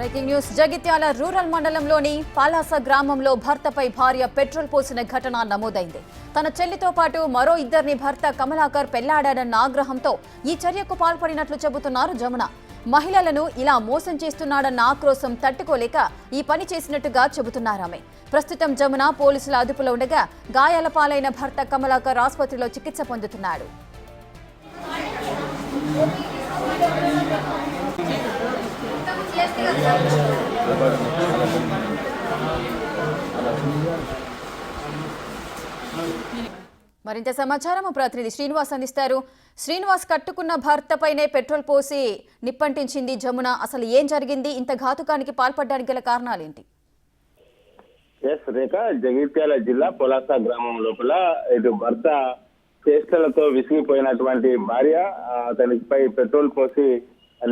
Breaking news Jagtial rural మండలంలోని పాలాస గ్రామంలో భర్తపై భార్య పెట్రోల్ పోసిన ఘటన నమోదైంది. తన చెల్లితో పాటు మరో ఇద్దరిని భర్త కమలాకర్ పెళ్లాడాడన్న ఆగ్రహంతో ఈ చర్యకు పాల్పడినట్లు చెబుతున్నారు జమున. మహిళలను ఇలా మోసం చేస్తున్నాడన్న ఆక్రోశం తట్టుకోలేక ఈ పని చేసినట్టుగా చెబుతున్నారామె. ప్రస్తుతం జమున పోలీసుల అదుపులో ఉండగా గాయాల పాలైన భర్త కమలాకర్ ఆసుపత్రిలో చికిత్స పొందుతున్నాడు. మరింత సమాచారం ప్రతినిధి శ్రీనివాస్ అందిస్తారు. శ్రీనివాస్, కట్టుకున్న భర్తపైనే పెట్రోల్ పోసి నిప్పంటించింది జమున. అసలు ఏం జరిగింది? ఇంత ఘాతుకానికి పాల్పడడానికి గల కారణాలేంటి? రేఖ, జగిత్యాల జిల్లా పొలాస గ్రామం లోపల ఇటు భర్త చేష్టలతో విసిగిపోయినటువంటి భార్య అతనిపై పెట్రోల్ పోసి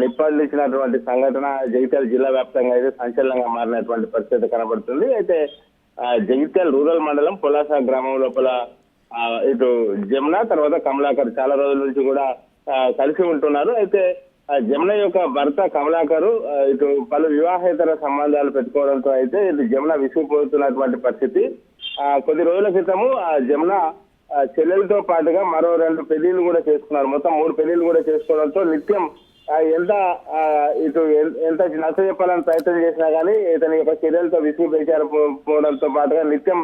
నిప్పందించినటువంటి సంఘటన జగిత్యాల జిల్లా వ్యాప్తంగా అయితే సంచలనంగా మారినటువంటి పరిస్థితి కనబడుతుంది. అయితే జగిత్యాల రూరల్ మండలం పొలాస గ్రామం లోపల ఇటు జమున తర్వాత కమలాకర్ చాలా రోజుల నుంచి కూడా కలిసి ఉంటున్నారు. అయితే జమున యొక్క భర్త కమలాకరు ఇటు పలు వివాహేతర సంబంధాలు పెట్టుకోవడంతో అయితే ఇటు జమున విసిగిపోతున్నటువంటి పరిస్థితి. కొద్ది రోజుల క్రితము జమున చెల్లెలతో పాటుగా మరో 2 పెళ్లిళ్ళు కూడా చేసుకున్నారు. మొత్తం 3 పెళ్లిళ్ళు కూడా చేసుకోవడంతో నిత్యం ఎంత నచ్చ చెప్పాలని ప్రయత్నం చేసినా కానీ ఇతని యొక్క చర్యలతో విసిగిపోవడంతో పాటుగా నిత్యం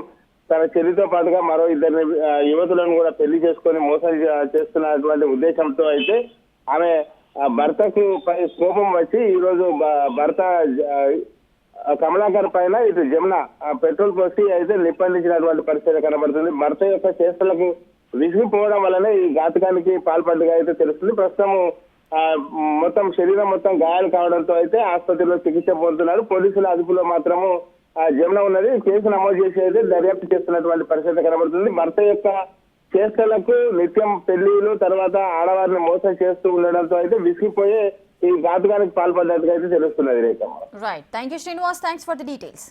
తన చెల్లితో పాటుగా మరో 2 యువతులను కూడా పెళ్లి చేసుకొని మోసం చేస్తున్నటువంటి ఉద్దేశంతో అయితే ఆమె భర్తకు కోపం వచ్చి ఈ రోజు భర్త కమలాకర్ పైన ఇటు జమున పెట్రోల్ పోసి అయితే నిప్పందించినటువంటి పరిస్థితి కనబడుతుంది. భర్త యొక్క చేష్టలకు విసిగిపోవడం వల్లనే ఈ ఘాతకానికి పాల్పడ్డగా అయితే తెలుస్తుంది. ప్రస్తుతం మొత్తం శరీరం మొత్తం గాయాలు కావడంతో అయితే ఆసుపత్రిలో చికిత్స పొందుతున్నారు. పోలీసుల అదుపులో మాత్రము జమున ఉన్నది. కేసు నమోదు చేసి అయితే దర్యాప్తు చేస్తున్నటువంటి పరిస్థితి కనబడుతుంది. భర్త యొక్క చేష్టలకు నిత్యం పెళ్లిలు తర్వాత ఆడవారిని మోసం చేస్తూ ఉండడంతో అయితే విసిగిపోయే ఈ ఘాతుకానికి పాల్పడ్డట్టుగా అయితే తెలుస్తున్నది. Rekha, right. Thank you Srinivas. Thanks for the details.